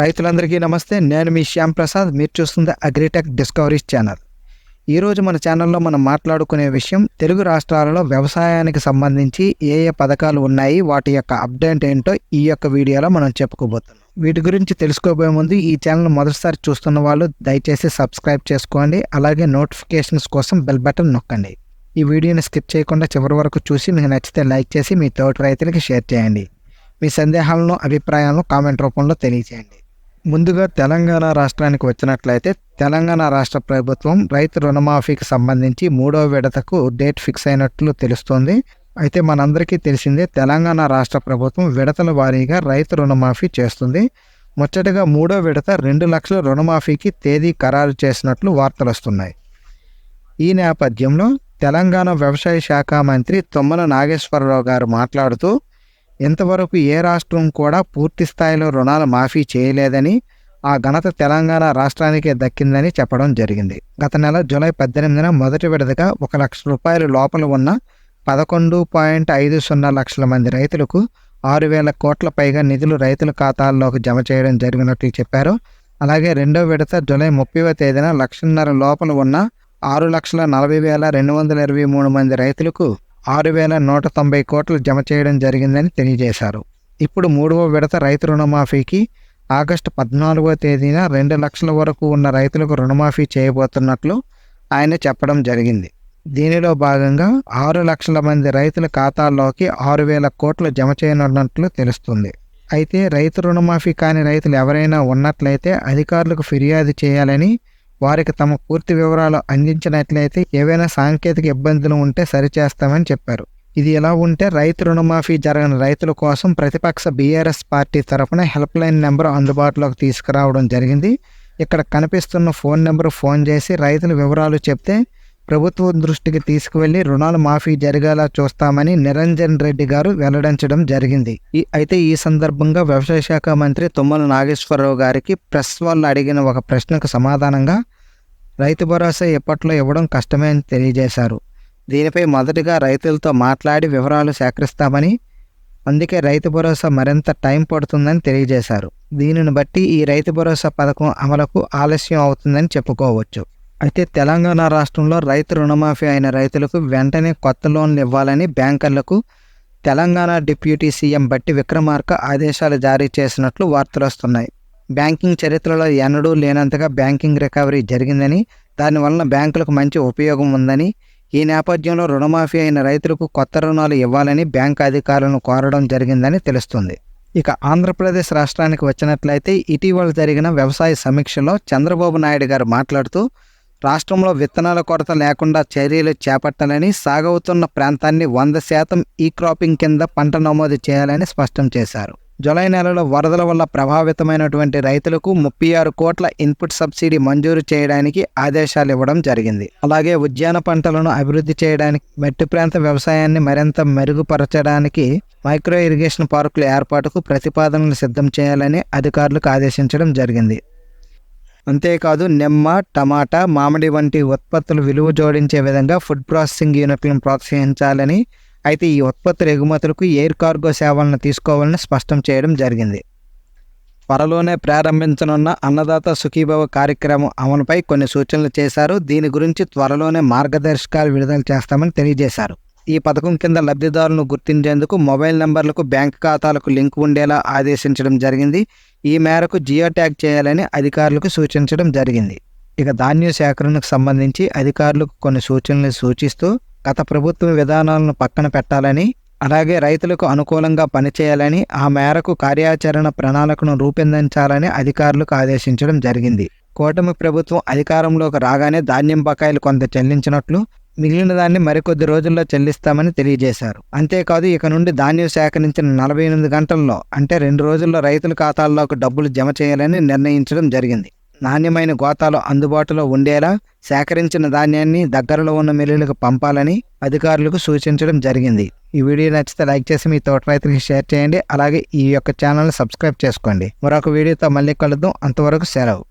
రైతులందరికీ నమస్తే. నేను మీ శ్యామ్ ప్రసాద్. మీరు చూస్తుంది అగ్రిటెక్ డిస్కవరీస్ ఛానల్. ఈరోజు మన ఛానల్లో మనం మాట్లాడుకునే విషయం తెలుగు రాష్ట్రాలలో వ్యవసాయానికి సంబంధించి ఏ పథకాలు ఉన్నాయి, వాటి యొక్క అప్డేట్ ఏంటో ఈ యొక్క వీడియోలో మనం చెప్పుకోబోతున్నాం. వీటి గురించి తెలుసుకోబోయే ముందు ఈ ఛానల్ మొదటిసారి చూస్తున్న వాళ్ళు దయచేసి సబ్స్క్రైబ్ చేసుకోండి. అలాగే నోటిఫికేషన్స్ కోసం బెల్ బటన్ నొక్కండి. ఈ వీడియోని స్కిప్ చేయకుండా చివరి వరకు చూసి మీకు నచ్చితే లైక్ చేసి మీ తోటి రైతులకి షేర్ చేయండి. మీ సందేహాలను, అభిప్రాయాలను కామెంట్ రూపంలో తెలియజేయండి. ముందుగా తెలంగాణ రాష్ట్రానికి వచ్చినట్లయితే తెలంగాణ రాష్ట్ర ప్రభుత్వం రైతు రుణమాఫీకి సంబంధించి 3వ విడతకు డేట్ ఫిక్స్ అయినట్లు తెలుస్తోంది. అయితే మనందరికీ తెలిసిందే, తెలంగాణ రాష్ట్ర ప్రభుత్వం విడతల వారీగా రైతు రుణమాఫీ చేస్తుంది. ముచ్చటగా 3వ విడత 2 లక్షల రుణమాఫీకి తేదీ ఖరారు చేసినట్లు వార్తలు వస్తున్నాయి. ఈ నేపథ్యంలో తెలంగాణ వ్యవసాయ శాఖ మంత్రి తుమ్మల నాగేశ్వరరావు గారు మాట్లాడుతూ, ఇంతవరకు ఏ రాష్ట్రం కూడా పూర్తి స్థాయిలో రుణాలు మాఫీ చేయలేదని, ఆ ఘనత తెలంగాణ రాష్ట్రానికే దక్కిందని చెప్పడం జరిగింది. గత నెల జూలై 18న మొదటి విడతగా 1 లక్ష రూపాయల లోపల ఉన్న 11.50 లక్షల మంది రైతులకు 6,000 కోట్ల పైగా నిధులు రైతుల ఖాతాల్లోకి జమ చేయడం జరిగినట్లు చెప్పారు. అలాగే రెండవ విడత జూలై 30వ తేదీన 1.5 లక్షల లోపల ఉన్న 6,40,223 మంది రైతులకు 6,190 కోట్లు జమ చేయడం జరిగిందని తెలియజేశారు. ఇప్పుడు 3వ విడత రైతు రుణమాఫీకి ఆగస్టు 14వ తేదీన 2 లక్షల వరకు ఉన్న రైతులకు రుణమాఫీ చేయబోతున్నట్లు ఆయన చెప్పడం జరిగింది. దీనిలో భాగంగా 6 లక్షల మంది రైతుల ఖాతాల్లోకి 6,000 కోట్లు జమ చేయనున్నట్లు తెలుస్తుంది. అయితే రైతు రుణమాఫీ కాని రైతులు ఎవరైనా ఉన్నట్లయితే అధికారులకు ఫిర్యాదు చేయాలని, వారికి తమ పూర్తి వివరాలు అందించినట్లయితే ఏవైనా సాంకేతిక ఇబ్బందులు ఉంటే సరిచేస్తామని చెప్పారు. ఇది ఎలా ఉంటే, రైతు రుణమాఫీ జరగని రైతుల కోసం ప్రతిపక్ష బీఆర్ఎస్ పార్టీ తరఫున హెల్ప్ లైన్ నెంబర్ అందుబాటులోకి తీసుకురావడం జరిగింది. ఇక్కడ కనిపిస్తున్న ఫోన్ నెంబర్ ఫోన్ చేసి రైతుల వివరాలు చెప్తే ప్రభుత్వం దృష్టికి తీసుకువెళ్లి రుణాలు మాఫీ జరిగేలా చూస్తామని నిరంజన్ రెడ్డి గారు వెల్లడించడం జరిగింది. అయితే ఈ సందర్భంగా వ్యవసాయ శాఖ మంత్రి తుమ్మల నాగేశ్వరరావు గారికి ప్రెస్ వాళ్ళు అడిగిన ఒక ప్రశ్నకు సమాధానంగా రైతు భరోసా ఇప్పట్లో ఇవ్వడం కష్టమే అని తెలియజేశారు. దీనిపై మొదటిగా రైతులతో మాట్లాడి వివరాలు సేకరిస్తామని, అందుకే రైతు భరోసా మరింత టైం పడుతుందని తెలియజేశారు. దీనిని బట్టి ఈ రైతు భరోసా పథకం అమలుకు ఆలస్యం అవుతుందని చెప్పుకోవచ్చు. అయితే తెలంగాణ రాష్ట్రంలో రైతు రుణమాఫీ అయిన రైతులకు వెంటనే కొత్త లోన్లు ఇవ్వాలని బ్యాంకర్లకు తెలంగాణ డిప్యూటీ సీఎం బట్టి విక్రమార్క ఆదేశాలు జారీ చేసినట్లు వార్తలు వస్తున్నాయి. బ్యాంకింగ్ చరిత్రలో ఎన్నడూ లేనంతగా బ్యాంకింగ్ రికవరీ జరిగిందని, దానివలన బ్యాంకులకు మంచి ఉపయోగం ఉందని, ఈ నేపథ్యంలో రుణమాఫీ అయిన రైతులకు కొత్త రుణాలు ఇవ్వాలని బ్యాంకు అధికారులను కోరడం జరిగిందని తెలుస్తుంది. ఇక ఆంధ్రప్రదేశ్ రాష్ట్రానికి వచ్చినట్లయితే ఇటీవల జరిగిన వ్యవసాయ సమీక్షలో చంద్రబాబు నాయుడు గారు మాట్లాడుతూ, రాష్ట్రంలో విత్తనాల కొరత లేకుండా చర్యలు చేపట్టాలని, సాగవుతున్న ప్రాంతాన్ని 100% ఈ క్రాపింగ్ కింద పంట నమోదు చేయాలని స్పష్టం చేశారు. జూలై నెలలో వరదల వల్ల ప్రభావితమైనటువంటి రైతులకు 36 కోట్ల ఇన్పుట్ సబ్సిడీ మంజూరు చేయడానికి ఆదేశాలు ఇవ్వడం జరిగింది. అలాగే ఉద్యాన పంటలను అభివృద్ధి చేయడానికి, మట్టి ప్రాంత వ్యవసాయాన్ని మరింత మెరుగుపరచడానికి మైక్రో ఇరిగేషన్ పార్కుల ఏర్పాటుకు ప్రతిపాదనలు సిద్ధం చేయాలని అధికారులకు ఆదేశించడం జరిగింది. అంతేకాదు నిమ్మ, టమాటా, మామిడి వంటి ఉత్పత్తులు విలువ జోడించే విధంగా ఫుడ్ ప్రాసెసింగ్ యూనిట్లను ప్రోత్సహించాలని, అయితే ఈ ఉత్పత్తుల ఎగుమతులకు ఎయిర్ కార్గో సేవలను తీసుకోవాలని స్పష్టం చేయడం జరిగింది. త్వరలోనే ప్రారంభించనున్న అన్నదాత సుఖీభవ కార్యక్రమం అమలుపై కొన్ని సూచనలు చేశారు. దీని గురించి త్వరలోనే మార్గదర్శకాలు విడుదల చేస్తామని తెలియజేశారు. ఈ పథకం కింద లబ్ధిదారులను గుర్తించేందుకు మొబైల్ నంబర్లకు బ్యాంక్ ఖాతాలకు లింక్ ఉండేలా ఆదేశించడం జరిగింది. ఈ మేరకు జియో ట్యాగ్ చేయాలని అధికారులకు సూచించడం జరిగింది. ఇక ధాన్యం సేకరణకు సంబంధించి అధికారులకు కొన్ని సూచనలు సూచిస్తూ గత ప్రభుత్వ విధానాలను పక్కన పెట్టాలని, అలాగే రైతులకు అనుకూలంగా పనిచేయాలని, ఆ మేరకు కార్యాచరణ ప్రణాళికను రూపొందించాలని అధికారులకు ఆదేశించడం జరిగింది. కూటమి ప్రభుత్వం అధికారంలోకి రాగానే ధాన్యం బకాయిలు కొంత చెల్లించినట్లు, మిగిలిన దాన్ని మరికొద్ది రోజుల్లో చెల్లిస్తామని తెలియజేశారు. అంతేకాదు ఇక నుండి ధాన్యం సేకరించిన 48 గంటల్లో అంటే 2 రోజుల్లో రైతుల ఖాతాల్లోకి డబ్బులు జమ చేయాలని నిర్ణయించడం జరిగింది. నాణ్యమైన గోతాలు అందుబాటులో ఉండేలా సేకరించిన ధాన్యాన్ని దగ్గరలో ఉన్న మిల్లులకు పంపాలని అధికారులకు సూచించడం జరిగింది. ఈ వీడియో నచ్చితే లైక్ చేసి మీ తోట రైతులకు షేర్ చేయండి. అలాగే ఈ యొక్క ఛానల్ని సబ్స్క్రైబ్ చేసుకోండి. మరొక వీడియోతో మళ్ళీ కలుద్దాం. అంతవరకు సెలవు.